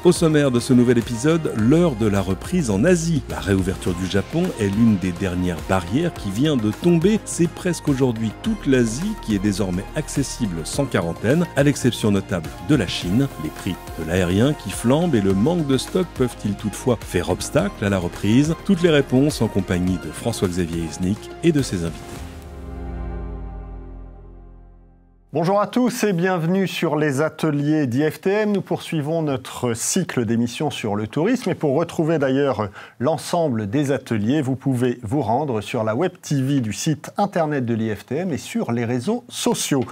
Au sommaire de ce nouvel épisode, l'heure de la reprise en Asie. La réouverture du Japon est l'une des dernières barrières qui vient de tomber. C'est presque aujourd'hui toute l'Asie qui est désormais accessible sans quarantaine, à l'exception notable de la Chine. Les prix de l'aérien qui flambent et le manque de stock peuvent-ils toutefois faire obstacle à la reprise? Toutes les réponses en compagnie de François-Xavier Hesnic et de ses invités. Bonjour à tous et bienvenue sur les ateliers d'IFTM. Nous poursuivons notre cycle d'émissions sur le tourisme et pour retrouver d'ailleurs l'ensemble des ateliers, vous pouvez vous rendre sur la web TV du site internet de l'IFTM et sur les réseaux sociaux.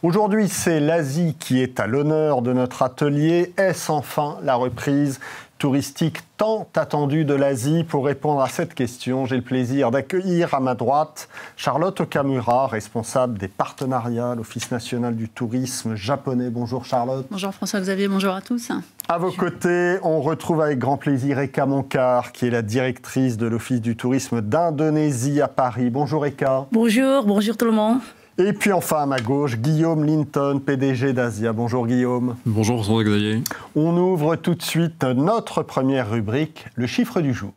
Aujourd'hui, c'est l'Asie qui est à l'honneur de notre atelier. Est-ce enfin la reprise touristique tant attendue de l'Asie? Pour répondre à cette question, j'ai le plaisir d'accueillir à ma droite Charlotte Okamura, responsable des partenariats à l'Office national du tourisme japonais. Bonjour Charlotte. Bonjour François-Xavier, bonjour à tous. À vos côtés, on retrouve avec grand plaisir Eka Monclar, qui est la directrice de l'Office du tourisme d'Indonésie à Paris. Bonjour Eka. Bonjour tout le monde. Et puis enfin à ma gauche, Guillaume Linton, PDG d'Asia. Bonjour Guillaume. Bonjour François-Xavier. On ouvre tout de suite notre première rubrique, le chiffre du jour.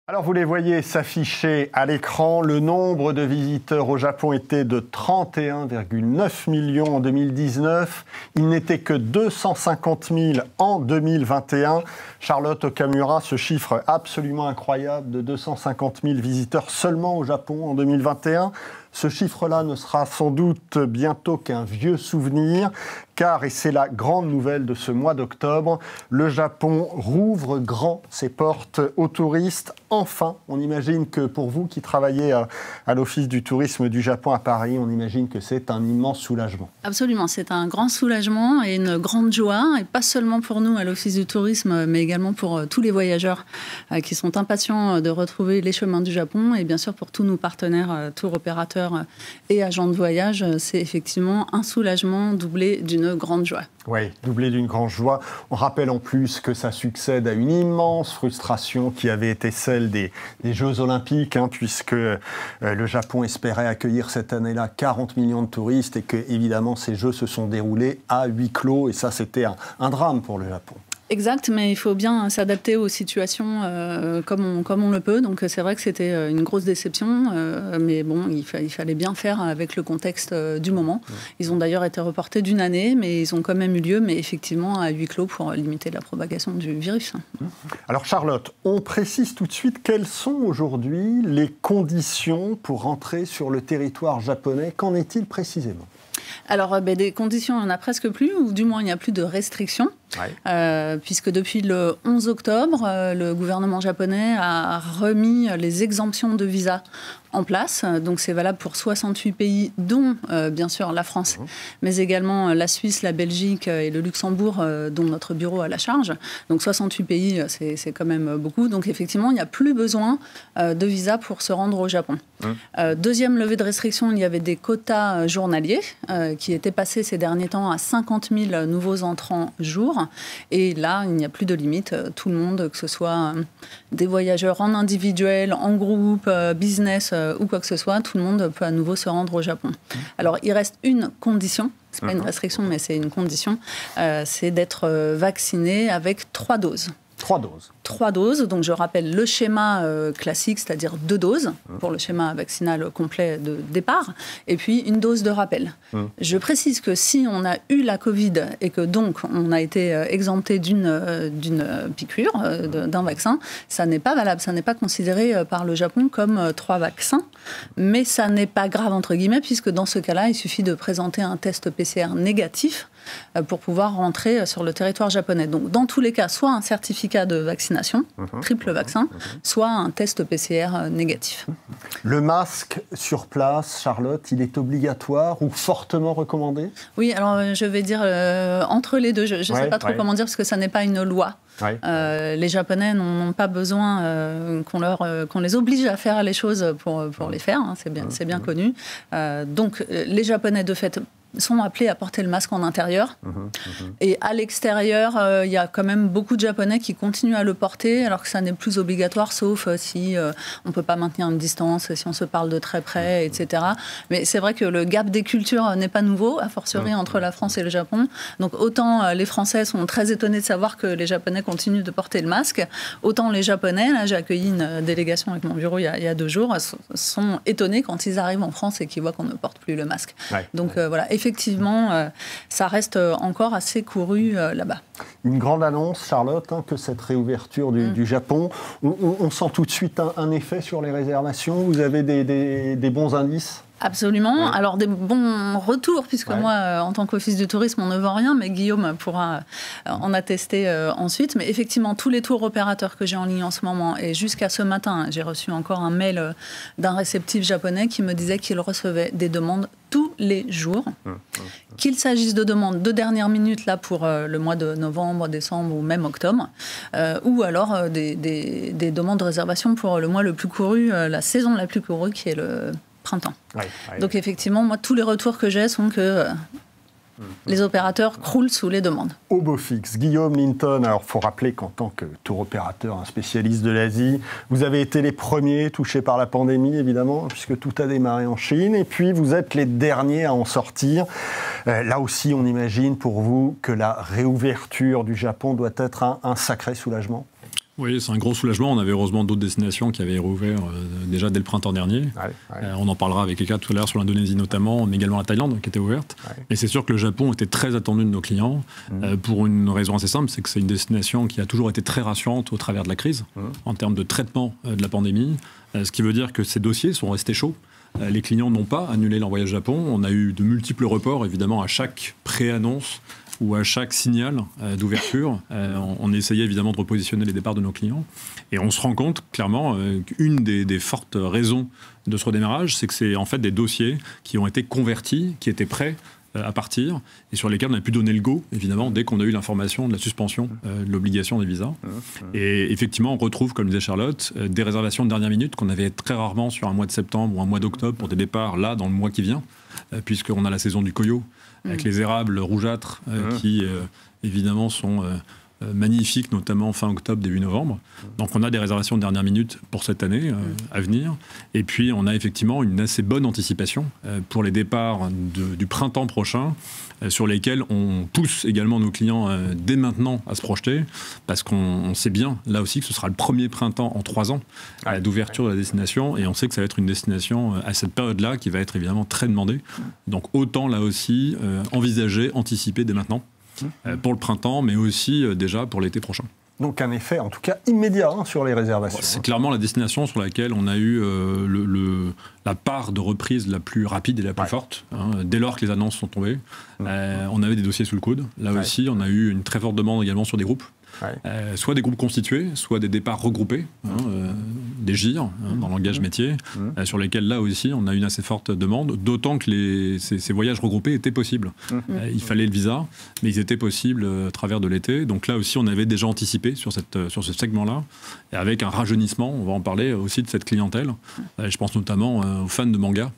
Alors vous les voyez s'afficher à l'écran, le nombre de visiteurs au Japon était de 31,9 millions en 2019. Il n'était que 250 000 en 2021. Charlotte Okamura, ce chiffre absolument incroyable de 250 000 visiteurs seulement au Japon en 2021. Ce chiffre-là ne sera sans doute bientôt qu'un vieux souvenir, car, et c'est la grande nouvelle de ce mois d'octobre, le Japon rouvre grand ses portes aux touristes. Enfin, on imagine que pour vous qui travaillez à l'Office du tourisme du Japon à Paris, on imagine que c'est un immense soulagement. Absolument, c'est un grand soulagement et une grande joie, et pas seulement pour nous à l'Office du tourisme, mais également pour tous les voyageurs qui sont impatients de retrouver les chemins du Japon, et bien sûr pour tous nos partenaires, tour opérateurs et agents de voyage, c'est effectivement un soulagement doublé d'une grande joie. Oui, doublé d'une grande joie. On rappelle en plus que ça succède à une immense frustration qui avait été celle des Jeux Olympiques, puisque le Japon espérait accueillir cette année-là 40 millions de touristes et que, évidemment, ces Jeux se sont déroulés à huis clos. Et ça, c'était un drame pour le Japon. Exact, mais il faut bien s'adapter aux situations comme on le peut. Donc c'est vrai que c'était une grosse déception, mais bon, il fallait bien faire avec le contexte du moment. Ils ont d'ailleurs été reportés d'une année, mais ils ont quand même eu lieu, mais effectivement à huis clos pour limiter la propagation du virus. Alors Charlotte, on précise tout de suite quelles sont aujourd'hui les conditions pour entrer sur le territoire japonais. Qu'en est-il précisément ? Alors, des conditions, il n'y en a presque plus, ou du moins, il n'y a plus de restrictions. Ouais. Puisque depuis le 11 octobre, le gouvernement japonais a remis les exemptions de visa en place. Donc c'est valable pour 68 pays, dont bien sûr la France, mais également la Suisse, la Belgique et le Luxembourg, dont notre bureau a la charge. Donc 68 pays, c'est quand même beaucoup. Donc effectivement, il n'y a plus besoin de visa pour se rendre au Japon. Deuxième levée de restriction, il y avait des quotas journaliers qui étaient passés ces derniers temps à 50 000 nouveaux entrants jour. Et là, il n'y a plus de limite. Tout le monde, que ce soit des voyageurs en individuel, en groupe, business ou quoi que ce soit, tout le monde peut à nouveau se rendre au Japon. Alors, il reste une condition. Ce n'est pas une restriction, mais c'est une condition. C'est d'être vacciné avec 3 doses. 3 doses. 3 doses, donc je rappelle le schéma classique, c'est-à-dire 2 doses pour le schéma vaccinal complet de départ, et puis une dose de rappel. Je précise que si on a eu la Covid et que donc on a été exempté d'une piqûre, d'un vaccin, ça n'est pas valable, ça n'est pas considéré par le Japon comme 3 vaccins, mais ça n'est pas grave entre guillemets, puisque dans ce cas-là, il suffit de présenter un test PCR négatif pour pouvoir rentrer sur le territoire japonais. Donc, dans tous les cas, soit un certificat de vaccination, triple vaccin, soit un test PCR négatif. Le masque sur place, Charlotte, il est obligatoire ou fortement recommandé ? Oui, alors je vais dire entre les deux. Je ne sais pas trop comment dire parce que ça n'est pas une loi. Les Japonais n'ont pas besoin qu'on les oblige à faire les choses pour les faire. C'est bien connu. Donc, les Japonais, de fait, sont appelés à porter le masque en intérieur. Et à l'extérieur, il y a quand même beaucoup de Japonais qui continuent à le porter, alors que ça n'est plus obligatoire, sauf si on ne peut pas maintenir une distance, si on se parle de très près, etc. Mais c'est vrai que le gap des cultures n'est pas nouveau, a fortiori entre la France et le Japon. Donc autant les Français sont très étonnés de savoir que les Japonais continuent de porter le masque, autant les Japonais, là j'ai accueilli une délégation avec mon bureau il y a 2 jours, sont étonnés quand ils arrivent en France et qu'ils voient qu'on ne porte plus le masque. Donc voilà, effectivement, ça reste encore assez couru là-bas. Une grande annonce, Charlotte, que cette réouverture du Japon. On sent tout de suite un effet sur les réservations. Vous avez des bons indices ? Absolument. Alors des bons retours, puisque moi, en tant qu'office du tourisme, on ne vend rien, mais Guillaume pourra en attester ensuite. Mais effectivement, tous les tours opérateurs que j'ai en ligne en ce moment, et jusqu'à ce matin, j'ai reçu encore un mail d'un réceptif japonais qui me disait qu'il recevait des demandes tous les jours, qu'il s'agisse de demandes de dernière minute là pour le mois de novembre, décembre ou même octobre, ou alors des demandes de réservation pour le mois le plus couru, la saison la plus courue qui est le printemps. Donc effectivement, moi, tous les retours que j'ai sont que les opérateurs croulent sous les demandes. Au beau fixe, Guillaume Linton, alors il faut rappeler qu'en tant que tour opérateur, un spécialiste de l'Asie, vous avez été les premiers touchés par la pandémie, évidemment, puisque tout a démarré en Chine, et puis vous êtes les derniers à en sortir. Là aussi, on imagine pour vous que la réouverture du Japon doit être un sacré soulagement. Oui, c'est un gros soulagement. On avait heureusement d'autres destinations qui avaient rouvert déjà dès le printemps dernier. On en parlera avec Eka tout à l'heure sur l'Indonésie notamment, mais également la Thaïlande qui était ouverte. Et c'est sûr que le Japon était très attendu de nos clients pour une raison assez simple, c'est que c'est une destination qui a toujours été très rassurante au travers de la crise en termes de traitement de la pandémie, ce qui veut dire que ces dossiers sont restés chauds. Les clients n'ont pas annulé leur voyage au Japon. On a eu de multiples reports, évidemment, à chaque pré-annonce ou à chaque signal d'ouverture. On essayait évidemment de repositionner les départs de nos clients. Et on se rend compte clairement qu'une des fortes raisons de ce redémarrage, c'est que c'est en fait des dossiers qui ont été convertis, qui étaient prêts à partir et sur lesquels on a pu donner le go, évidemment, dès qu'on a eu l'information de la suspension de l'obligation des visas. Et effectivement, on retrouve, comme disait Charlotte, des réservations de dernière minute qu'on avait très rarement sur un mois de septembre ou un mois d'octobre pour des départs là, dans le mois qui vient, puisqu'on a la saison du Koyo, avec les érables rougeâtres qui, évidemment, sont magnifiques, notamment fin octobre, début novembre. Donc on a des réservations de dernière minute pour cette année à venir. Et puis on a effectivement une assez bonne anticipation pour les départs du printemps prochain, sur lesquels on pousse également nos clients dès maintenant à se projeter, parce qu'on sait bien, là aussi, que ce sera le premier printemps en 3 ans d'ouverture de la destination, et on sait que ça va être une destination à cette période-là qui va être évidemment très demandée. Donc autant là aussi envisager, anticiper dès maintenant, pour le printemps, mais aussi déjà pour l'été prochain. Donc un effet, en tout cas, immédiat sur les réservations. C'est clairement la destination sur laquelle on a eu la part de reprise la plus rapide et la plus forte, dès lors que les annonces sont tombées. On avait des dossiers sous le coude. Là aussi, on a eu une très forte demande également sur des groupes. Soit des groupes constitués, soit des départs regroupés, des GIR, dans le langage métier, sur lesquels là aussi on a une assez forte demande, d'autant que ces voyages regroupés étaient possibles. Il fallait le visa, mais ils étaient possibles à travers de l'été. Donc là aussi on avait déjà anticipé sur ce segment-là, et avec un rajeunissement, on va en parler aussi de cette clientèle. Je pense notamment aux fans de manga,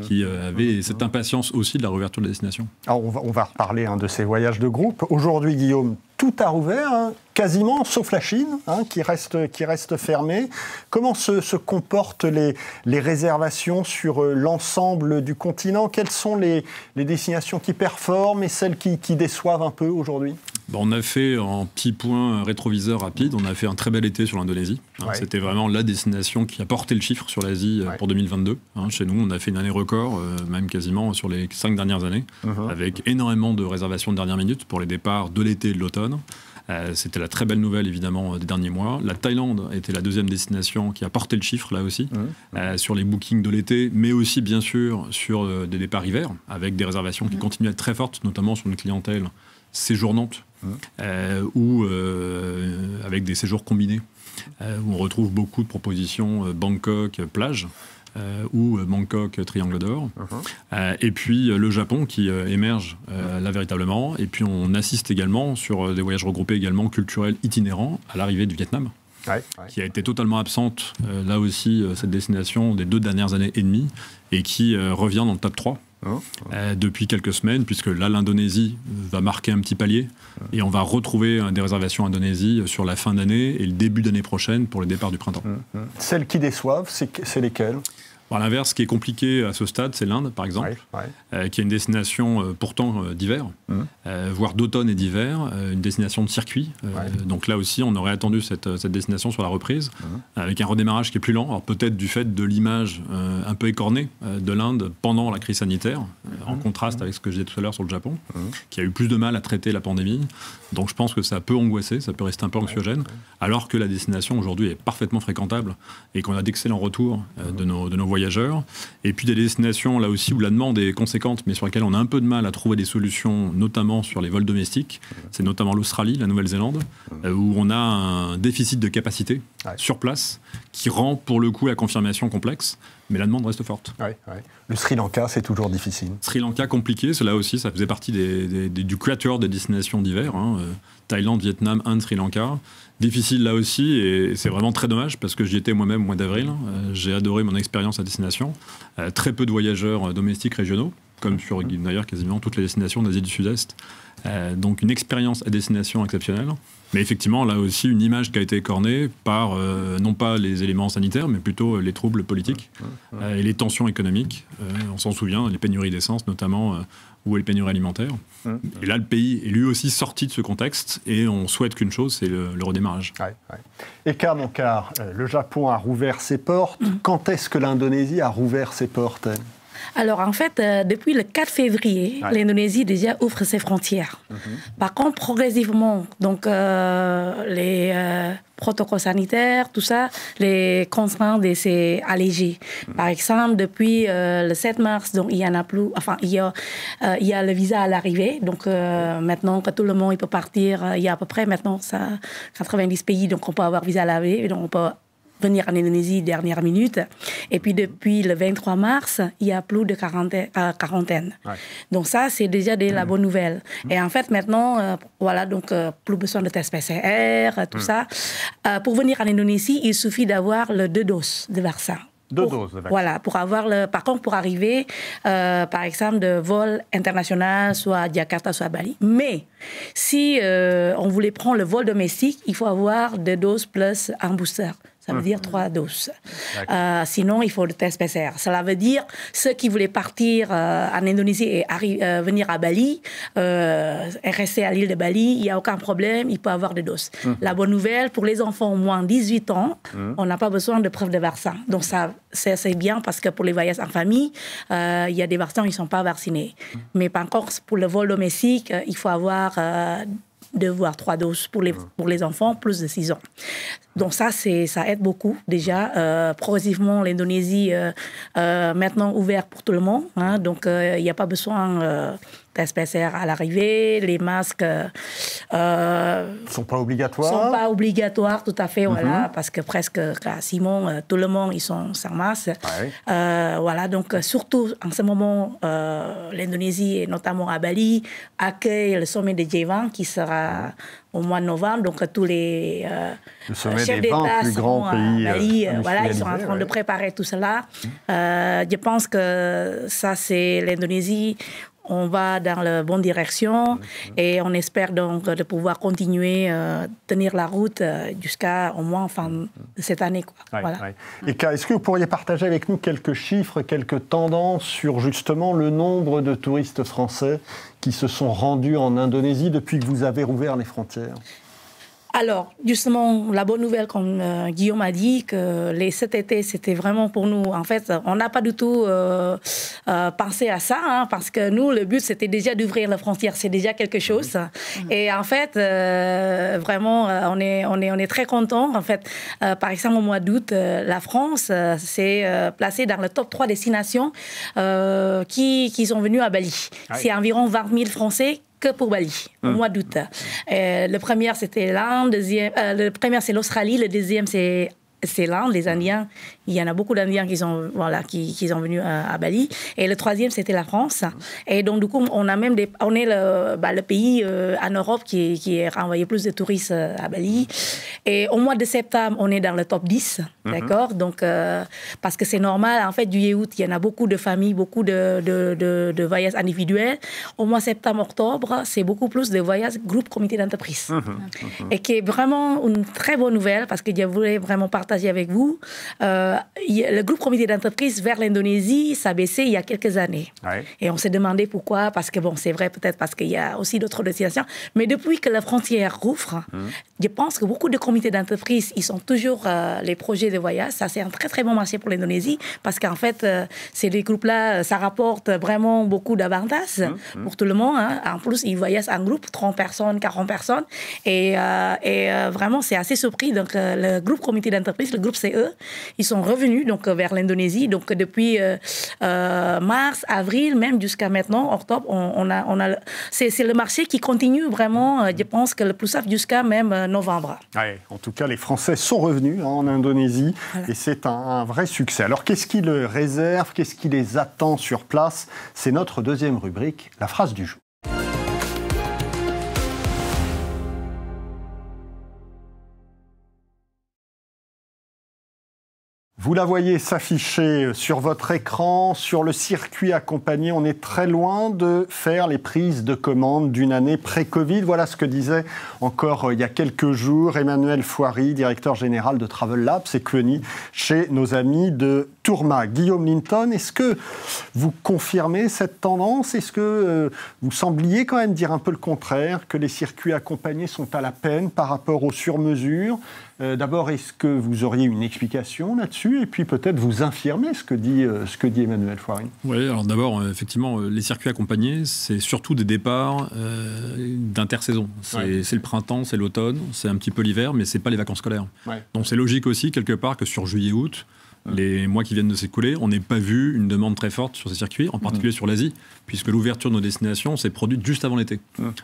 qui avaient cette impatience aussi de la réouverture de la destination. Alors on va reparler de ces voyages de groupe. Aujourd'hui, Guillaume, tout a rouvert, quasiment, sauf la Chine, qui reste fermée. Comment se comportent les réservations sur l'ensemble du continent? Quelles sont les destinations qui performent et celles qui déçoivent un peu aujourd'hui? On a fait, en petit point rétroviseur rapide, on a fait un très bel été sur l'Indonésie. C'était vraiment la destination qui a porté le chiffre sur l'Asie pour 2022. Chez nous, on a fait une année record, même quasiment sur les 5 dernières années, avec énormément de réservations de dernière minute pour les départs de l'été et de l'automne. C'était la très belle nouvelle, évidemment, des derniers mois. La Thaïlande était la deuxième destination qui a porté le chiffre, là aussi, sur les bookings de l'été, mais aussi, bien sûr, sur des départs hiver, avec des réservations qui continuent à être très fortes, notamment sur une clientèle séjournante, ou avec des séjours combinés, où on retrouve beaucoup de propositions Bangkok, plage, ou Bangkok, Triangle d'Or. Et puis le Japon qui émerge là véritablement. Et puis on assiste également sur des voyages regroupés également culturels itinérants à l'arrivée du Vietnam, qui a été totalement absente, là aussi, cette destination des 2 dernières années et demie, et qui revient dans le top 3 depuis quelques semaines, puisque là, l'Indonésie va marquer un petit palier et on va retrouver des réservations Indonésie sur la fin d'année et le début d'année prochaine pour le départ du printemps. Celles qui déçoivent, c'est lesquelles ? À l'inverse, ce qui est compliqué à ce stade, c'est l'Inde, par exemple, qui est une destination pourtant d'hiver, voire d'automne et d'hiver, une destination de circuit. Donc là aussi, on aurait attendu cette destination sur la reprise, avec un redémarrage qui est plus lent, alors peut-être du fait de l'image un peu écornée de l'Inde pendant la crise sanitaire, en contraste avec ce que je disais tout à l'heure sur le Japon, qui a eu plus de mal à traiter la pandémie. Donc je pense que ça peut angoisser, ça peut rester un peu anxiogène, alors que la destination aujourd'hui est parfaitement fréquentable et qu'on a d'excellents retours de nos voyageurs. Et puis des destinations là aussi où la demande est conséquente, mais sur lesquelles on a un peu de mal à trouver des solutions, notamment sur les vols domestiques. C'est notamment l'Australie, la Nouvelle-Zélande, où on a un déficit de capacité sur place qui rend pour le coup la confirmation complexe. Mais la demande reste forte. Le Sri Lanka, c'est toujours difficile. Sri Lanka, compliqué. Cela aussi, ça faisait partie du quatuor des destinations d'hiver. Thaïlande, Vietnam, Inde, Sri Lanka. Difficile là aussi, et c'est vraiment très dommage parce que j'y étais moi-même au mois d'avril. J'ai adoré mon expérience à destination. Très peu de voyageurs domestiques régionaux, comme sur d'ailleurs quasiment toutes les destinations d'Asie du Sud-Est. Donc une expérience à destination exceptionnelle. Mais effectivement, là aussi, une image qui a été écornée par, non pas les éléments sanitaires, mais plutôt les troubles politiques et les tensions économiques. On s'en souvient, les pénuries d'essence notamment, ou les pénuries alimentaires. Et là, le pays est lui aussi sorti de ce contexte, et on souhaite qu'une chose, c'est le redémarrage. Eka Monclar, le Japon a rouvert ses portes. Quand est-ce que l'Indonésie a rouvert ses portes ? Alors, en fait, depuis le 4 février, l'Indonésie déjà ouvre ses frontières. Par contre, progressivement, donc les protocoles sanitaires, tout ça, les contraintes c'est allégé. Par exemple, depuis le 7 mars, donc il y en a plus. Enfin, il y a le visa à l'arrivée. Donc maintenant que tout le monde il peut partir, il y a à peu près maintenant 90 pays, donc on peut avoir visa à l'arrivée, donc on peut venir en Indonésie dernière minute. Et puis depuis le 23 mars, il n'y a plus de quarantaine. Donc ça, c'est déjà la bonne nouvelle. Et en fait, maintenant, voilà, donc plus besoin de tests PCR, tout ça. Pour venir en Indonésie, il suffit d'avoir le 2 doses de vaccin. 2 doses de vaccin. Voilà, pour avoir par contre, pour arriver, par exemple, de vol international, soit à Jakarta, soit à Bali. Mais si on voulait prendre le vol domestique, il faut avoir 2 doses plus un booster. Ça veut dire 3 doses. Sinon, il faut le test PCR. Cela veut dire ceux qui voulaient partir en Indonésie et venir à Bali, et rester à l'île de Bali, il n'y a aucun problème, il peut avoir des doses. La bonne nouvelle, pour les enfants au moins 18 ans, on n'a pas besoin de preuve de vaccin. Donc ça, c'est bien parce que pour les voyages en famille, il y a des vaccins qui ne sont pas vaccinés. Mais par contre, pour le vol domestique, il faut avoir 2 voire 3 doses pour les enfants, plus de 6 ans. Donc ça aide beaucoup déjà. Progressivement, l'Indonésie maintenant ouverte pour tout le monde. Donc il n'y a pas besoin test PCR à l'arrivée. Les masques ne sont pas obligatoires. Sont pas obligatoires, tout à fait, voilà, parce que presque quasiment tout le monde ils sont sans masque. Voilà, donc surtout en ce moment, l'Indonésie et notamment à Bali accueille le sommet de G20 qui sera au mois de novembre. Donc tous les chefs d'État seront à Bali. Voilà, ils sont en train de préparer tout cela. Je pense que ça c'est l'Indonésie. On va dans la bonne direction et on espère donc de pouvoir continuer tenir la route jusqu'à au moins fin de cette année. Voilà. Eka, est-ce que vous pourriez partager avec nous quelques chiffres, quelques tendances sur justement le nombre de touristes français qui se sont rendus en Indonésie depuis que vous avez rouvert les frontières ? Alors, justement, la bonne nouvelle, comme Guillaume a dit, que cet été, c'était vraiment pour nous. En fait, on n'a pas du tout pensé à ça, parce que nous, le but, c'était déjà d'ouvrir la frontière. C'est déjà quelque chose. Et en fait, vraiment, on est très contents. En fait, par exemple, au mois d'août, la France s'est placée dans le top 3 destinations qui sont venues à Bali. C'est environ 20 000 Français que pour Bali, au mois d'août. Le premier, c'était l'Inde, le premier, c'est l'Australie, le deuxième, c'est c'est l'Inde, les Indiens. Il y en a beaucoup d'Indiens qui sont venus à Bali. Et le troisième, c'était la France. Et donc, du coup, on est le pays en Europe qui a renvoyé plus de touristes à Bali. Et au mois de septembre, on est dans le top 10, d'accord? Donc, parce que c'est normal, en fait, juillet-août, il y en a beaucoup de familles, beaucoup de voyages individuels. Au mois septembre-octobre, c'est beaucoup plus de voyages groupe-comité d'entreprise. Et qui est vraiment une très bonne nouvelle, parce que je voulais vraiment partager avec vous. Le groupe-comité d'entreprise vers l'Indonésie, ça a baissé il y a quelques années. Ouais. Et on s'est demandé pourquoi, parce que bon, c'est vrai peut-être parce qu'il y a aussi d'autres destinations, mais depuis que la frontière rouvre, je pense que beaucoup de comités d'entreprise, ils sont toujours les projets de voyage. Ça, c'est un très très bon marché pour l'Indonésie, parce qu'en fait, ces groupes-là, ça rapporte vraiment beaucoup d'avantages pour tout le monde. Hein. En plus, ils voyagent en groupe, 30 personnes, 40 personnes, et vraiment, c'est assez surpris. Donc, le groupe comité d'entreprise, le groupe CE, ils sont revenus donc vers l'Indonésie. Donc, depuis mars, avril, même jusqu'à maintenant, octobre, c'est le marché qui continue vraiment, je pense que le plus safe jusqu'à même novembre. Ouais, en tout cas, les Français sont revenus en Indonésie, et c'est un vrai succès. Alors, qu'est-ce qui le réserve? Qu'est-ce qui les attend sur place? C'est notre deuxième rubrique, la phrase du jour. Vous la voyez s'afficher sur votre écran, sur le circuit accompagné. On est très loin de faire les prises de commandes d'une année pré-Covid. Voilà ce que disait encore il y a quelques jours Emmanuel Fouary, directeur général de Travel Labs et Queenie, chez nos amis de Tourma. Guillaume Linton, est-ce que vous confirmez cette tendance? Est-ce que vous sembliez quand même dire un peu le contraire, que les circuits accompagnés sont à la peine par rapport aux sur-mesures? D'abord, est-ce que vous auriez une explication là-dessus? Et puis peut-être vous infirmer ce que dit Emmanuel Fouary. Oui, alors d'abord, effectivement, les circuits accompagnés, c'est surtout des départs d'intersaison. C'est le printemps, c'est l'automne, c'est un petit peu l'hiver, mais ce n'est pas les vacances scolaires. Ouais. Donc c'est logique aussi, quelque part, que sur juillet-août, les mois qui viennent de s'écouler, on n'ait pas vu une demande très forte sur ces circuits, en particulier sur l'Asie, puisque l'ouverture de nos destinations s'est produite juste avant l'été.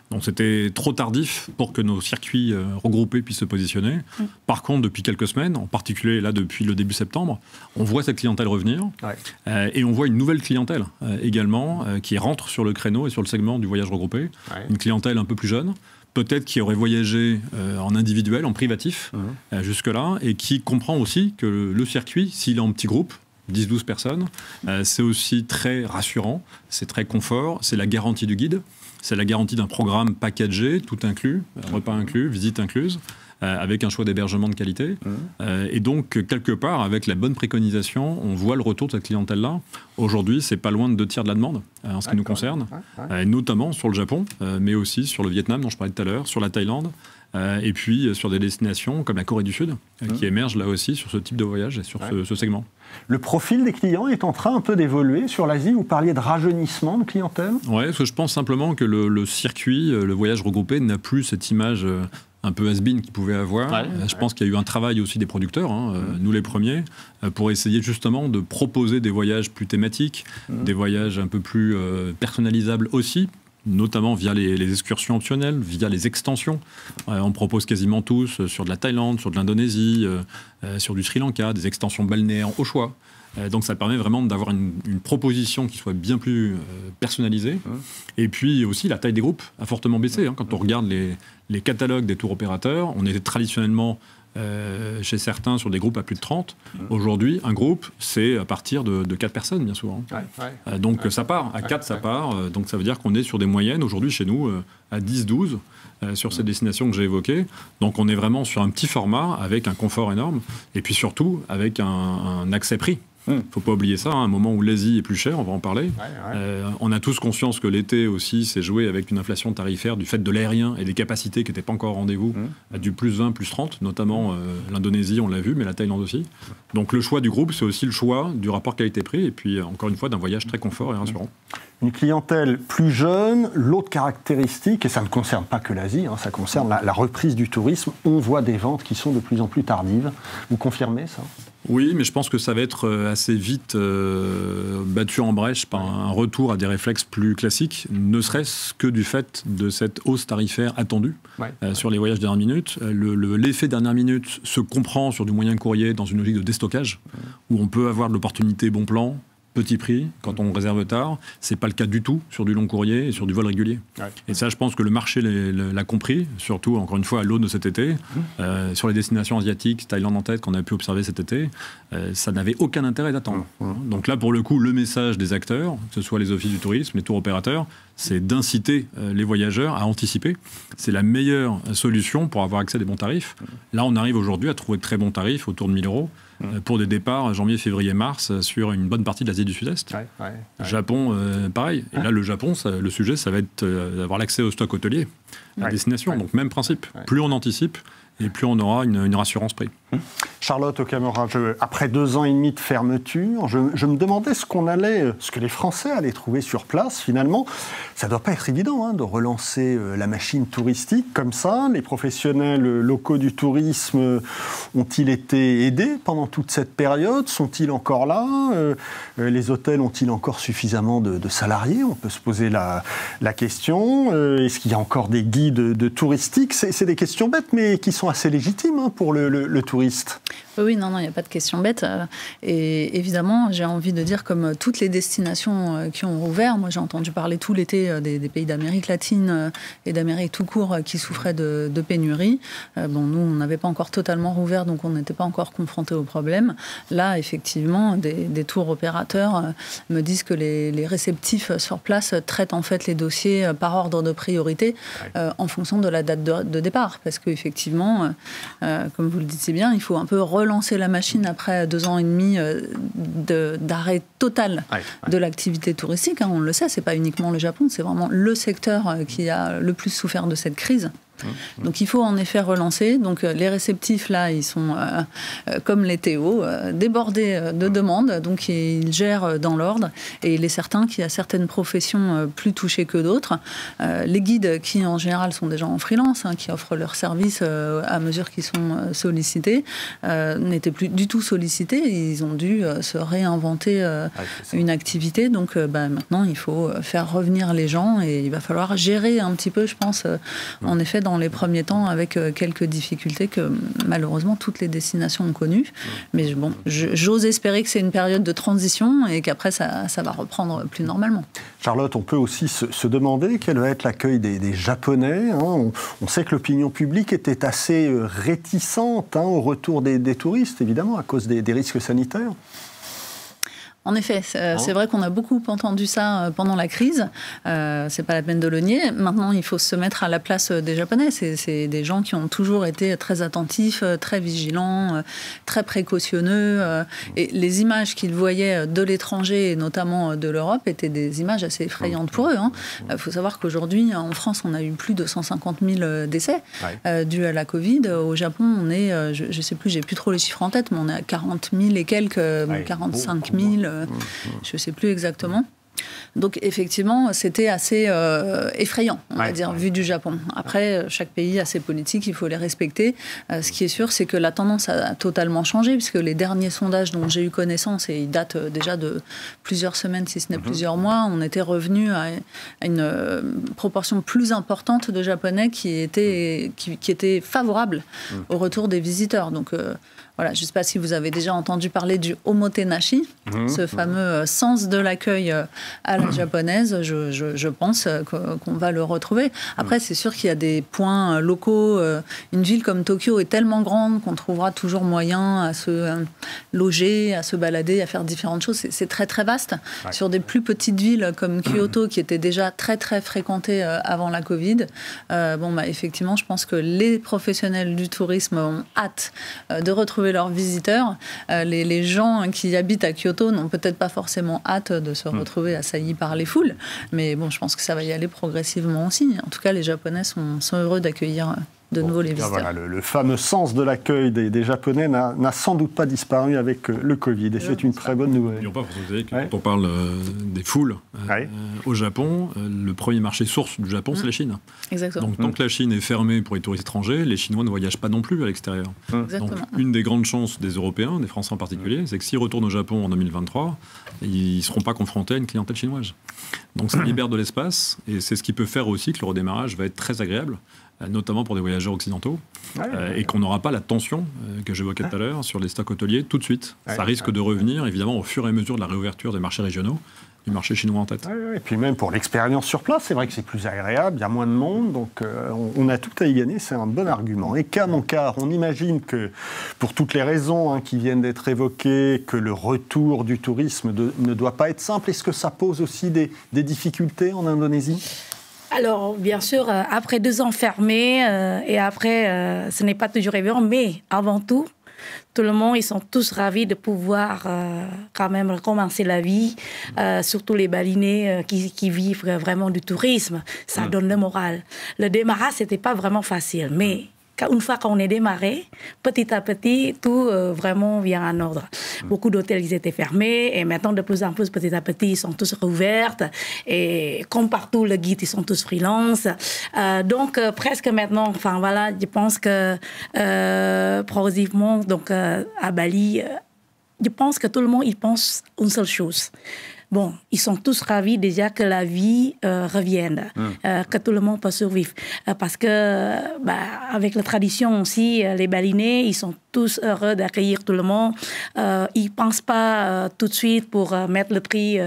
Donc c'était trop tardif pour que nos circuits regroupés puissent se positionner. Par contre, depuis quelques semaines, en particulier là depuis le début septembre, on voit cette clientèle revenir, et on voit une nouvelle clientèle également qui rentre sur le créneau et sur le segment du voyage regroupé. Une clientèle un peu plus jeune, peut-être qui aurait voyagé en individuel, en privatif, jusque-là, et qui comprend aussi que le circuit, s'il est en petit groupe, 10-12 personnes, c'est aussi très rassurant, c'est très confort, c'est la garantie du guide, c'est la garantie d'un programme packagé, tout inclus, repas inclus, visite incluse, avec un choix d'hébergement de qualité. Et donc, quelque part, avec la bonne préconisation, on voit le retour de cette clientèle-là. Aujourd'hui, c'est pas loin de 2 tiers de la demande, en ce qui nous concerne, notamment sur le Japon, mais aussi sur le Vietnam, dont je parlais tout à l'heure, sur la Thaïlande, et puis sur des destinations comme la Corée du Sud, qui émergent là aussi sur ce type de voyage et sur ce segment. Le profil des clients est en train un peu d'évoluer sur l'Asie. Vous parliez de rajeunissement de clientèle? Oui, parce que je pense simplement que le circuit, le voyage regroupé, n'a plus cette image un peu has-been qu'il pouvait avoir. Je pense qu'il y a eu un travail aussi des producteurs, nous les premiers, pour essayer justement de proposer des voyages plus thématiques, des voyages un peu plus personnalisables aussi, notamment via les excursions optionnelles, via les extensions. On propose quasiment tous sur de la Thaïlande, sur de l'Indonésie, sur du Sri Lanka, des extensions balnéaires au choix. Donc ça permet vraiment d'avoir une proposition qui soit bien plus personnalisée. Et puis aussi la taille des groupes a fortement baissé. Quand on regarde les catalogues des tours opérateurs, on était traditionnellement chez certains sur des groupes à plus de 30. Aujourd'hui, un groupe, c'est à partir de 4 personnes, bien souvent. Donc ça part, à 4 ça part. Donc ça veut dire qu'on est sur des moyennes, aujourd'hui chez nous, à 10-12 sur ces destinations que j'ai évoquées. Donc on est vraiment sur un petit format avec un confort énorme et puis surtout avec un accès prix. Il ne faut pas oublier ça, à un moment où l'Asie est plus chère, on va en parler. On a tous conscience que l'été aussi s'est joué avec une inflation tarifaire du fait de l'aérien et des capacités qui n'étaient pas encore au rendez-vous, à du plus 20, plus 30, notamment l'Indonésie, on l'a vu, mais la Thaïlande aussi. Donc le choix du groupe, c'est aussi le choix du rapport qualité-prix et puis encore une fois d'un voyage très confort et rassurant. Une clientèle plus jeune, l'autre caractéristique, et ça ne concerne pas que l'Asie, ça concerne la reprise du tourisme, on voit des ventes qui sont de plus en plus tardives. Vous confirmez ça ? Oui, mais je pense que ça va être assez vite battu en brèche par un retour à des réflexes plus classiques, ne serait-ce que du fait de cette hausse tarifaire attendue sur les voyages dernière minute. L'effet dernière minute se comprend sur du moyen courrier dans une logique de déstockage, où on peut avoir de l'opportunité bon plan, petit prix, quand on réserve tard. C'est pas le cas du tout sur du long courrier et sur du vol régulier. Ouais. Et ça, je pense que le marché l'a compris, surtout, encore une fois, à l'aune de cet été. Sur les destinations asiatiques, Thaïlande en tête, qu'on a pu observer cet été, ça n'avait aucun intérêt d'attendre. Donc là, pour le coup, le message des acteurs, que ce soit les offices du tourisme, les tours opérateurs, c'est d'inciter les voyageurs à anticiper. C'est la meilleure solution pour avoir accès à des bons tarifs. Là, on arrive aujourd'hui à trouver de très bons tarifs, autour de 1 000 € pour des départs janvier, février, mars sur une bonne partie de l'Asie du Sud-Est. Japon, pareil. Et là, le Japon, le sujet, ça va être d'avoir l'accès au stock hôtelier à destination. Donc, même principe. Plus on anticipe, et plus on aura une rassurance prix. Charlotte Okamura, après 2 ans et demi de fermeture, je me demandais ce que les Français allaient trouver sur place. Finalement, ça ne doit pas être évident de relancer la machine touristique comme ça. Les professionnels locaux du tourisme ont-ils été aidés pendant toute cette période? Sont-ils encore là? Les hôtels ont-ils encore suffisamment de salariés? On peut se poser la question. Est-ce qu'il y a encore des guides touristiques? C'est des questions bêtes, mais qui sont assez légitimes pour le touriste. Oui, non, il n'y a pas de question bête. Et évidemment, j'ai envie de dire, comme toutes les destinations qui ont rouvert, moi j'ai entendu parler tout l'été des pays d'Amérique latine et d'Amérique tout court qui souffraient de pénurie. Nous, on n'avait pas encore totalement rouvert, donc on n'était pas encore confrontés au problème. Là, effectivement, des tours opérateurs me disent que les réceptifs sur place traitent en fait les dossiers par ordre de priorité en fonction de la date de départ. Parce qu'effectivement, comme vous le dites si bien, il faut un peu relancer la machine après 2 ans et demi d'arrêt total de l'activité touristique. On le sait, c'est pas uniquement le Japon, c'est vraiment le secteur qui a le plus souffert de cette crise. Donc il faut en effet relancer. Donc les réceptifs là, ils sont comme les Théo, débordés de demandes. Donc ils gèrent dans l'ordre. Et il est certain qu'il y a certaines professions plus touchées que d'autres. Les guides qui en général sont des gens en freelance, qui offrent leurs services à mesure qu'ils sont sollicités, n'étaient plus du tout sollicités. Ils ont dû se réinventer une activité. Donc maintenant il faut faire revenir les gens et il va falloir gérer un petit peu, je pense, en effet, dans les premiers temps, avec quelques difficultés que malheureusement toutes les destinations ont connues. Mais bon, j'ose espérer que c'est une période de transition et qu'après ça va reprendre plus normalement. Charlotte, on peut aussi se demander quel va être l'accueil des Japonais. On sait que l'opinion publique était assez réticente au retour des touristes, évidemment, à cause des risques sanitaires. En effet, c'est vrai qu'on a beaucoup entendu ça pendant la crise. C'est pas la peine de le nier. Maintenant, il faut se mettre à la place des Japonais. C'est des gens qui ont toujours été très attentifs, très vigilants, très précautionneux. Et les images qu'ils voyaient de l'étranger, et notamment de l'Europe, étaient des images assez effrayantes pour eux. Il faut savoir qu'aujourd'hui, en France, on a eu plus de 150 000 décès dus à la Covid. Au Japon, on est, je sais plus, j'ai plus trop les chiffres en tête, mais on est à 40 000 et quelques, 45 000. Je ne sais plus exactement. Donc effectivement, c'était assez effrayant, on va dire, vu du Japon. Après, chaque pays a ses politiques, il faut les respecter. Ce qui est sûr, c'est que la tendance a totalement changé, puisque les derniers sondages dont j'ai eu connaissance, et ils datent déjà de plusieurs semaines, si ce n'est plusieurs mois, on était revenu à une proportion plus importante de Japonais qui étaient favorables au retour des visiteurs. Donc voilà, je ne sais pas si vous avez déjà entendu parler du omotenashi, ce fameux sens de l'accueil à la japonaise. Je pense qu'on va le retrouver. Après, c'est sûr qu'il y a des points locaux. Une ville comme Tokyo est tellement grande qu'on trouvera toujours moyen à se loger, à se balader, à faire différentes choses. C'est très, très vaste. Sur des plus petites villes comme Kyoto, qui étaient déjà très, très fréquentées avant la Covid, effectivement, je pense que les professionnels du tourisme ont hâte de retrouver leurs visiteurs. Les gens qui habitent à Kyoto n'ont peut-être pas forcément hâte de se retrouver assaillis par les foules, mais bon, je pense que ça va y aller progressivement aussi. En tout cas, les Japonais sont heureux d'accueillir de nouveau les visiteurs. Voilà, le fameux sens de l'accueil des Japonais n'a sans doute pas disparu avec le Covid, et c'est une très bonne nouvelle. N'oublions pas, vous savez, quand on parle des foules au Japon, le premier marché source du Japon, c'est la Chine. Exactement. Donc tant que la Chine est fermée pour les touristes étrangers, les Chinois ne voyagent pas non plus à l'extérieur. Donc une des grandes chances des Européens, des Français en particulier, c'est que s'ils retournent au Japon en 2023, ils ne seront pas confrontés à une clientèle chinoise. Donc ça libère de l'espace, et c'est ce qui peut faire aussi que le redémarrage va être très agréable, notamment pour des voyageurs occidentaux, et qu'on n'aura pas la tension que j'évoquais tout à l'heure sur les stocks hôteliers tout de suite. Ça risque de revenir, évidemment, au fur et à mesure de la réouverture des marchés régionaux, du marché chinois en tête. Et puis même pour l'expérience sur place, c'est vrai que c'est plus agréable, il y a moins de monde, donc on a tout à y gagner, c'est un bon argument. Et qu'à mon car, on imagine que, pour toutes les raisons qui viennent d'être évoquées, que le retour du tourisme ne doit pas être simple. Est-ce que ça pose aussi des difficultés en Indonésie ? Alors, bien sûr, après 2 ans fermés, et après, ce n'est pas toujours évident, mais avant tout le monde, ils sont tous ravis de pouvoir quand même recommencer la vie, surtout les Balinais qui vivent vraiment du tourisme. Ça donne le moral. Le démarrage, c'était pas vraiment facile, mais une fois qu'on est démarré, petit à petit, tout vraiment vient en ordre. Beaucoup d'hôtels, ils étaient fermés, et maintenant, de plus en plus, petit à petit, ils sont tous rouverts. Et comme partout, le guide, ils sont tous freelance. Donc, presque maintenant, enfin voilà, je pense que progressivement, donc à Bali, je pense que tout le monde, il pense une seule chose. Bon, ils sont tous ravis déjà que la vie revienne, que tout le monde peut survivre. Parce que, avec la tradition aussi, les Balinais, ils sont tous heureux d'accueillir tout le monde. Ils ne pensent pas tout de suite pour mettre le prix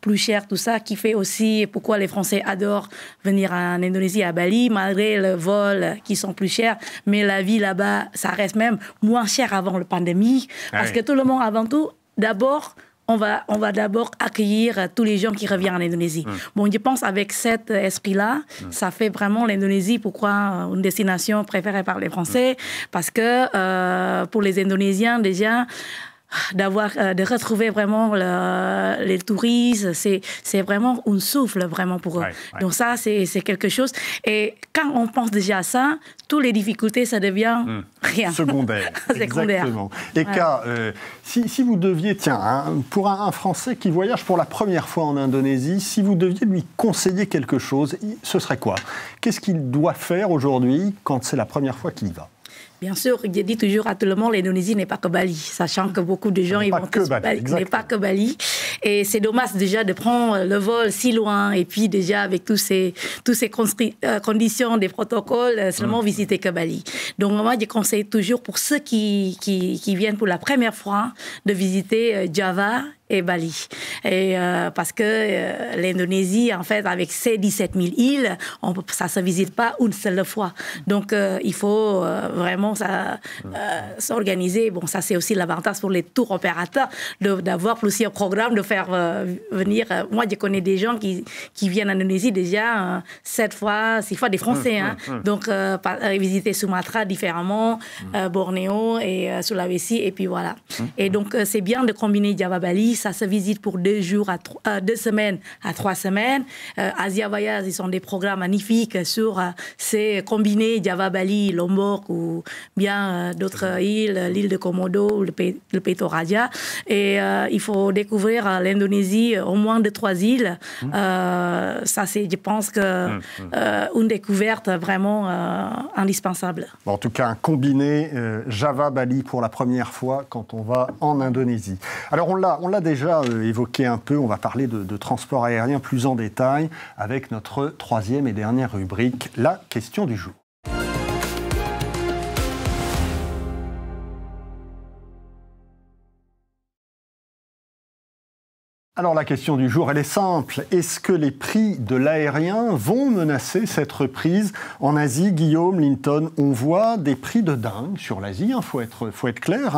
plus cher, tout ça, qui fait aussi pourquoi les Français adorent venir en Indonésie, à Bali, malgré le vol qui sont plus chers. Mais la vie là-bas, ça reste même moins cher avant la pandémie. Parce que tout le monde, avant tout, d'abord, on va d'abord accueillir tous les gens qui reviennent en Indonésie. Bon, je pense avec cet esprit-là, ça fait vraiment l'Indonésie, pourquoi une destination préférée par les Français, parce que pour les Indonésiens, déjà, de retrouver vraiment les touristes, c'est vraiment un souffle vraiment pour eux. Donc ça, c'est quelque chose. Et quand on pense déjà à ça, toutes les difficultés, ça devient rien. Secondaire. Exactement. Et si vous deviez, pour un Français qui voyage pour la première fois en Indonésie, si vous deviez lui conseiller quelque chose, ce serait quoi ? Qu'est-ce qu'il doit faire aujourd'hui quand c'est la première fois qu'il y va ? Bien sûr, je dis toujours à tout le monde, l'Indonésie n'est pas que Bali, sachant que beaucoup de gens, ils vont tous Bali, n'est pas que Bali. Et c'est dommage déjà de prendre le vol si loin, et puis déjà avec toutes ces conditions, des protocoles, seulement visiter que Bali. Donc moi, je conseille toujours pour ceux qui viennent pour la première fois de visiter Java et Bali. Et parce que l'Indonésie, en fait, avec ses 17 000 îles, ça ne se visite pas une seule fois. Donc, il faut vraiment s'organiser. Bon, ça, c'est aussi l'avantage pour les tours opérateurs d'avoir plusieurs programmes, de faire venir... moi, je connais des gens qui viennent en Indonésie déjà 7 fois, 6 fois, des Français. Donc, visiter Sumatra différemment, Bornéo et Sulawesi, et puis voilà. Et donc, c'est bien de combiner Java-Bali. Ça se visite pour 2 semaines à 3 semaines. Asia Voyage, ils sont des programmes magnifiques sur ces combinés Java-Bali, Lombok ou bien d'autres îles, l'île de Komodo, le Peto Raja. Et il faut découvrir l'Indonésie au moins de 3 îles. Ça, c'est, je pense, une découverte vraiment indispensable. Bon, en tout cas, un combiné Java-Bali pour la première fois quand on va en Indonésie. Alors, on l'a déjà évoqué un peu, on va parler de transport aérien plus en détail avec notre 3e et dernière rubrique, la question du jour. Alors la question du jour, elle est simple. Est-ce que les prix de l'aérien vont menacer cette reprise en Asie ? Guillaume, Linton, on voit des prix de dingue sur l'Asie, faut être clair.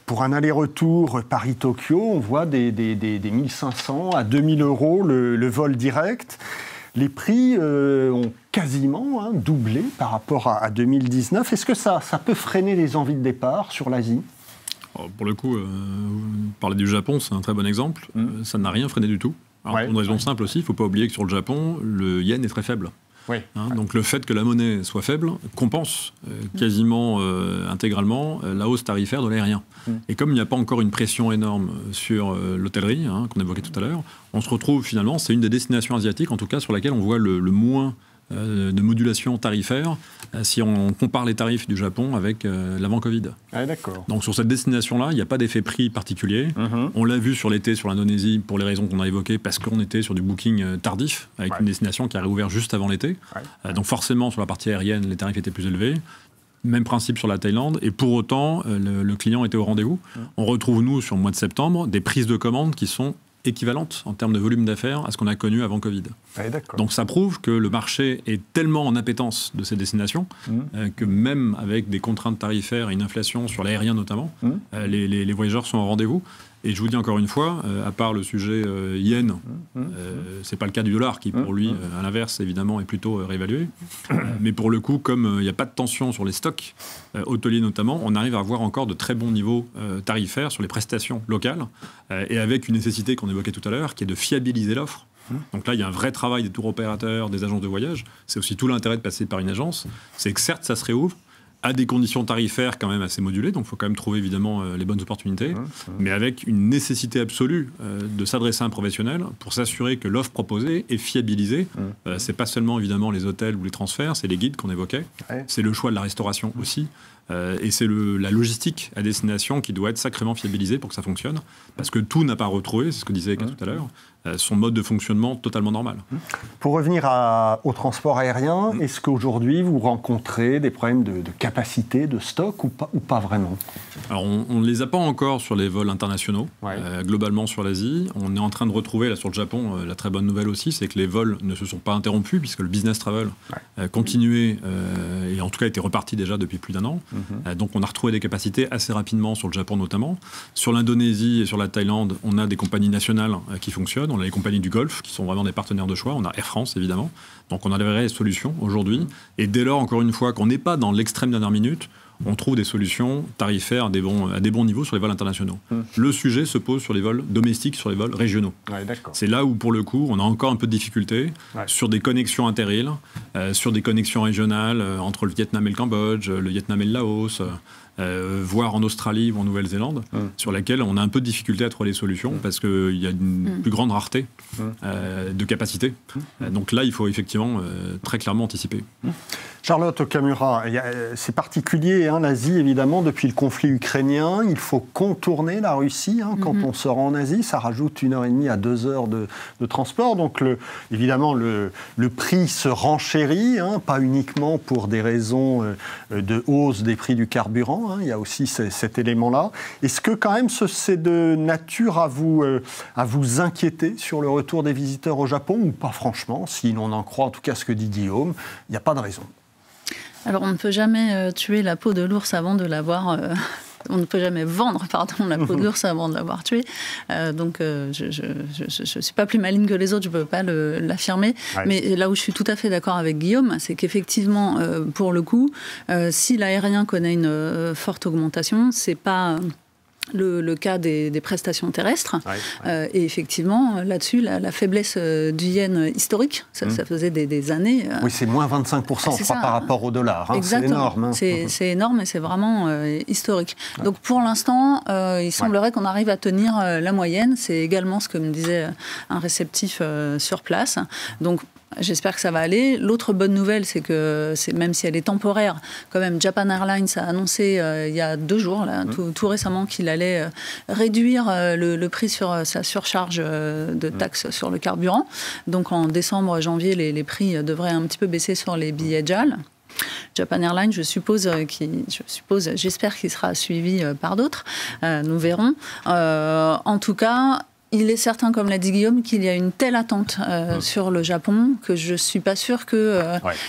Pour un aller-retour Paris-Tokyo, on voit des 1500 à 2000 euros le vol direct. Les prix ont quasiment doublé par rapport à 2019. Est-ce que ça peut freiner les envies de départ sur l'Asie ? Pour le coup, parler du Japon, c'est un très bon exemple. Ça n'a rien freiné du tout. Alors, pour une raison simple aussi, il ne faut pas oublier que sur le Japon, le yen est très faible. Oui. Donc le fait que la monnaie soit faible compense quasiment intégralement la hausse tarifaire de l'aérien. Et comme il n'y a pas encore une pression énorme sur l'hôtellerie, qu'on évoquait tout à l'heure, on se retrouve finalement, c'est une des destinations asiatiques en tout cas sur laquelle on voit le moins de modulation tarifaire si on compare les tarifs du Japon avec l'avant Covid. Ah, d'accord. Donc sur cette destination-là, il n'y a pas d'effet prix particulier. On l'a vu sur l'été sur l'Indonésie pour les raisons qu'on a évoquées, parce qu'on était sur du booking tardif avec une destination qui a réouvert juste avant l'été. Donc forcément sur la partie aérienne, les tarifs étaient plus élevés. Même principe sur la Thaïlande, et pour autant, le client était au rendez-vous. On retrouve, nous, sur le mois de septembre, des prises de commandes qui sont équivalente en termes de volume d'affaires à ce qu'on a connu avant Covid. Donc ça prouve que le marché est tellement en appétence de ces destinations que même avec des contraintes tarifaires et une inflation sur l'aérien notamment, les voyageurs sont au rendez-vous. Et je vous dis encore une fois, à part le sujet yen, c'est pas le cas du dollar qui pour lui, à l'inverse évidemment, est plutôt réévalué. Mais pour le coup, comme il n'y a pas de tension sur les stocks hôteliers notamment, on arrive à avoir encore de très bons niveaux tarifaires sur les prestations locales et avec une nécessité qu'on évoquait tout à l'heure, qui est de fiabiliser l'offre. Donc là, il y a un vrai travail des tours opérateurs, des agences de voyage. C'est aussi tout l'intérêt de passer par une agence. C'est que certes, ça se réouvre, à des conditions tarifaires quand même assez modulées, donc il faut quand même trouver évidemment les bonnes opportunités, mais avec une nécessité absolue de s'adresser à un professionnel pour s'assurer que l'offre proposée est fiabilisée. C'est pas seulement évidemment les hôtels ou les transferts, c'est les guides qu'on évoquait, c'est le choix de la restauration aussi, et c'est la logistique à destination qui doit être sacrément fiabilisée pour que ça fonctionne, parce que tout n'a pas retrouvé, c'est ce que disait Eka tout à l'heure, son mode de fonctionnement totalement normal. Pour revenir au transport aérien, est-ce qu'aujourd'hui vous rencontrez des problèmes de capacité, de stock ou pas vraiment? Alors on ne les a pas encore sur les vols internationaux, globalement sur l'Asie. On est en train de retrouver, là sur le Japon, la très bonne nouvelle aussi, c'est que les vols ne se sont pas interrompus puisque le business travel continuait et en tout cas était reparti déjà depuis plus d'1 an. Donc on a retrouvé des capacités assez rapidement sur le Japon notamment. Sur l'Indonésie et sur la Thaïlande, on a des compagnies nationales qui fonctionnent. On a les compagnies du Golfe qui sont vraiment des partenaires de choix. On a Air France évidemment. Donc on a des vraies solutions aujourd'hui. Et dès lors, encore une fois, qu'on n'est pas dans l'extrême dernière minute, on trouve des solutions tarifaires à des bons niveaux sur les vols internationaux. Le sujet se pose sur les vols domestiques, sur les vols régionaux. C'est là où, pour le coup, on a encore un peu de difficulté sur des connexions inter-îles, sur des connexions régionales entre le Vietnam et le Cambodge, le Vietnam et le Laos, voire en Australie ou en Nouvelle-Zélande, sur laquelle on a un peu de difficulté à trouver les solutions parce qu'il y a une plus grande rareté de capacité. Donc là, il faut effectivement très clairement anticiper. Charlotte Okamura, c'est particulier, l'Asie évidemment, depuis le conflit ukrainien, il faut contourner la Russie quand on se rend en Asie, ça rajoute 1h30 à 2 heures de transport, donc évidemment le prix se renchérit, pas uniquement pour des raisons de hausse des prix du carburant, il y a aussi cet élément-là. Est-ce que quand même c'est de nature à vous inquiéter sur le retour des visiteurs au Japon ou pas franchement, si l'on en croit en tout cas ce que dit Guillaume, il n'y a pas de raison? Alors, on ne peut jamais tuer la peau de l'ours avant de l'avoir... on ne peut jamais vendre, la peau de l'ours avant de l'avoir tué. Donc, je ne suis pas plus maligne que les autres, je ne peux pas l'affirmer. Mais là où je suis tout à fait d'accord avec Guillaume, c'est qu'effectivement, pour le coup, si l'aérien connaît une forte augmentation, ce n'est pas... Le cas des prestations terrestres. Et effectivement, là-dessus, la faiblesse du yen historique, ça faisait des années... Oui, c'est moins 25%, je crois, par rapport au dollar. C'est énorme. C'est énorme et c'est vraiment historique. Donc pour l'instant, il semblerait qu'on arrive à tenir la moyenne. C'est également ce que me disait un réceptif sur place. Donc, j'espère que ça va aller. L'autre bonne nouvelle, c'est que, même si elle est temporaire, quand même, Japan Airlines a annoncé il y a 2 jours, là, tout récemment, qu'il allait réduire le prix sur sa surcharge de taxes sur le carburant. Donc en décembre, janvier, les prix devraient un petit peu baisser sur les billets JAL. Japan Airlines, j'espère qu'il sera suivi par d'autres. Nous verrons. En tout cas... Il est certain, comme l'a dit Guillaume, qu'il y a une telle attente sur le Japon que je ne suis pas sûre que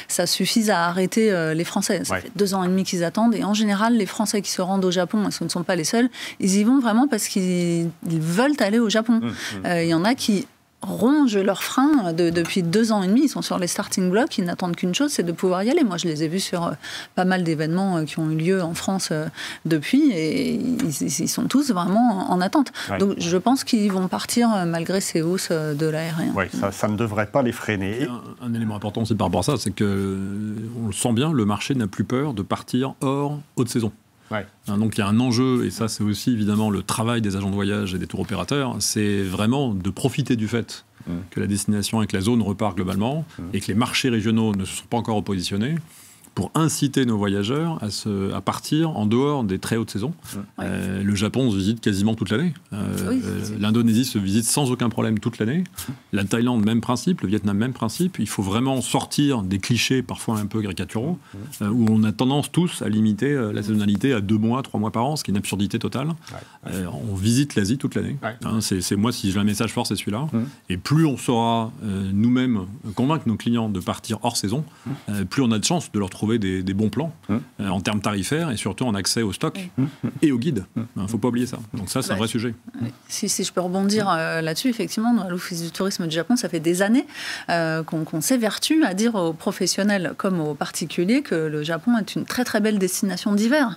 ça suffise à arrêter les Français. Ça fait 2 ans et demi qu'ils attendent. Et en général, les Français qui se rendent au Japon, et ce ne sont pas les seuls, ils y vont vraiment parce qu'ils veulent aller au Japon. Il y en a qui rongent leurs freins depuis 2 ans et demi. Ils sont sur les starting blocks, ils n'attendent qu'une chose, c'est de pouvoir y aller. Moi, je les ai vus sur pas mal d'événements qui ont eu lieu en France depuis, et ils sont tous vraiment en attente. Ouais. Donc, je pense qu'ils vont partir malgré ces hausses de l'aérien. Oui, ça ne devrait pas les freiner. Un élément important aussi par rapport à ça, c'est qu'on le sent bien, le marché n'a plus peur de partir hors haute saison. Ouais. Donc il y a un enjeu, et ça c'est aussi évidemment le travail des agents de voyage et des tours opérateurs, c'est vraiment de profiter du fait que la destination et que la zone repart globalement, et que les marchés régionaux ne se sont pas encore repositionnés, pour inciter nos voyageurs à partir en dehors des très hautes saisons. Le Japon se visite quasiment toute l'année. L'Indonésie se visite sans aucun problème toute l'année. La Thaïlande, même principe. Le Vietnam, même principe. Il faut vraiment sortir des clichés parfois un peu caricaturaux, où on a tendance tous à limiter la saisonnalité à 2 mois, 3 mois par an, ce qui est une absurdité totale. On visite l'Asie toute l'année. C'est moi, si j'ai un message fort, c'est celui-là. Et plus on saura nous-mêmes convaincre nos clients de partir hors saison, plus on a de chances de leur trouver des bons plans en termes tarifaires, et surtout en accès au stock et au guide. Il ne faut pas oublier ça. Donc ça, c'est un vrai sujet. Si je peux rebondir là-dessus, effectivement, à l'Office du tourisme du Japon, ça fait des années qu'on s'évertue à dire aux professionnels comme aux particuliers que le Japon est une très très belle destination d'hiver.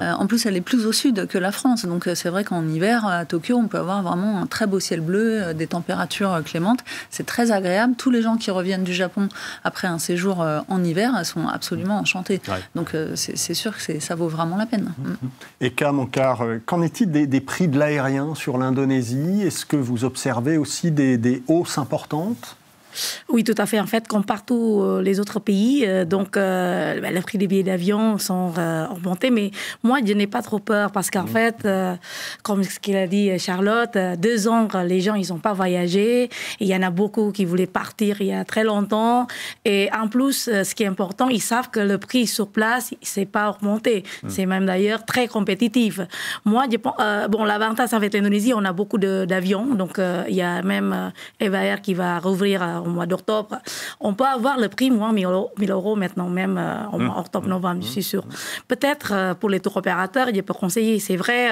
En plus, elle est plus au sud que la France. Donc c'est vrai qu'en hiver, à Tokyo, on peut avoir vraiment un très beau ciel bleu, des températures clémentes. C'est très agréable. Tous les gens qui reviennent du Japon après un séjour en hiver sont absolument enchantés. Donc c'est sûr que ça vaut vraiment la peine. Eka Monclar, qu'en est-il des prix de l'aérien sur l'Indonésie? Est-ce que vous observez aussi des hausses importantes? Oui, tout à fait. En fait, comme partout les autres pays, les prix des billets d'avion sont augmentés. Mais moi, je n'ai pas trop peur parce qu'en fait, comme ce qu'il a dit Charlotte, 2 ans, les gens, ils n'ont pas voyagé. Il y en a beaucoup qui voulaient partir il y a très longtemps. Et en plus, ce qui est important, ils savent que le prix sur place, il ne s'est pas augmenté. C'est même d'ailleurs très compétitif. Moi, l'avantage avec l'Indonésie, on a beaucoup d'avions. Donc, il y a même Eva Air qui va rouvrir au mois d'octobre. On peut avoir le prix moins 1 000 € maintenant, même en octobre-novembre, je suis sûre. Peut-être pour les tours opérateurs, je peux conseiller. C'est vrai,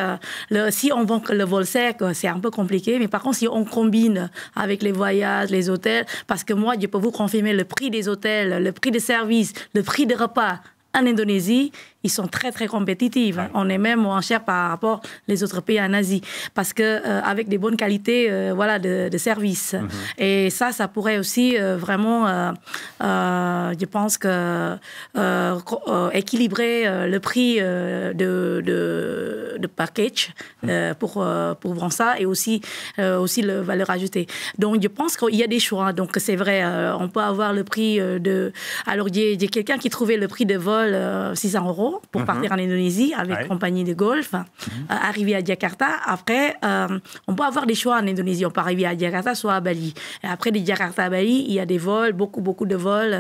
si on vend que le vol sec, c'est un peu compliqué. Mais par contre, si on combine avec les voyages, les hôtels, parce que moi, je peux vous confirmer le prix des hôtels, le prix des services, le prix des repas en Indonésie, ils sont très, très compétitifs. On est même moins cher par rapport aux autres pays en Asie. Parce qu'avec des bonnes qualités de services. Et ça pourrait aussi vraiment, je pense, équilibrer le prix de package pour vendre ça, et aussi la valeur ajoutée. Donc, je pense qu'il y a des choix. Donc, c'est vrai, on peut avoir le prix de... Alors, il y a quelqu'un qui trouvait le prix de vol 600 € pour partir en Indonésie avec compagnie de golf, arriver à Jakarta. Après, on peut avoir des choix en Indonésie. On peut arriver à Jakarta, soit à Bali. Et après, de Jakarta à Bali, il y a des vols, beaucoup de vols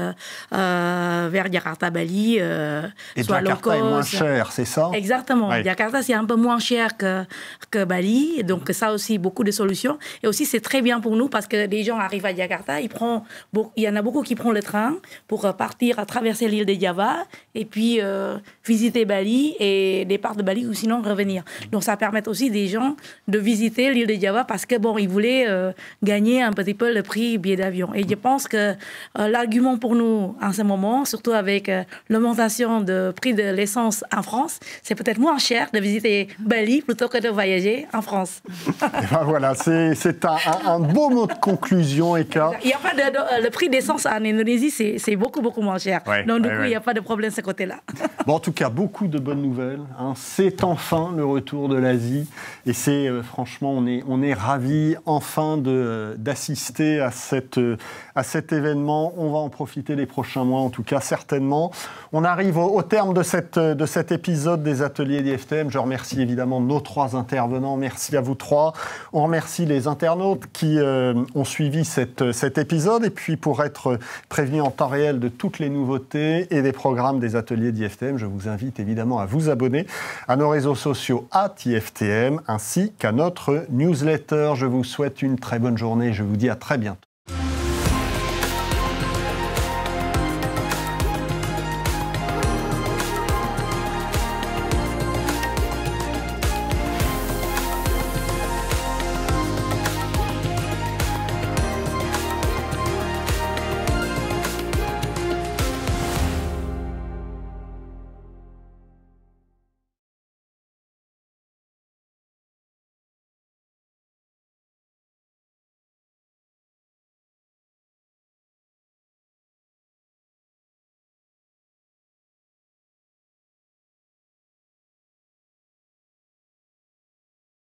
vers Jakarta-Bali. Et Jakarta est moins cher, c'est ça? Exactement. Jakarta, c'est un peu moins cher que Bali. Donc, ça aussi, beaucoup de solutions. Et aussi, c'est très bien pour nous parce que les gens arrivent à Jakarta, il y en a beaucoup qui prennent le train pour partir à traverser l'île de Java et puis visiter Bali et départ de Bali, ou sinon revenir. Donc ça permet aussi des gens de visiter l'île de Java parce que ils voulaient gagner un petit peu le prix billet d'avion. Et je pense que l'argument pour nous en ce moment, surtout avec l'augmentation de prix de l'essence en France, c'est peut-être moins cher de visiter Bali plutôt que de voyager en France. Et ben voilà, c'est un beau mot de conclusion, Eka. Il y a pas le prix d'essence en Indonésie, c'est beaucoup moins cher. Donc du coup, il n'y a pas de problème de ce côté-là. Bon, en tout cas, beaucoup de bonnes nouvelles. C'est enfin le retour de l'Asie. Et c'est franchement, on est ravis enfin d'assister à cet événement. On va en profiter les prochains mois, en tout cas, certainement. On arrive au terme de cet épisode des ateliers d'IFTM. Je remercie évidemment nos 3 intervenants. Merci à vous 3. On remercie les internautes qui ont suivi cet épisode. Et puis, pour être prévenus en temps réel de toutes les nouveautés et des programmes des ateliers d'IFTM, je vous invite évidemment à vous abonner à nos réseaux sociaux @IFTM ainsi qu'à notre newsletter. Je vous souhaite une très bonne journée et je vous dis à très bientôt.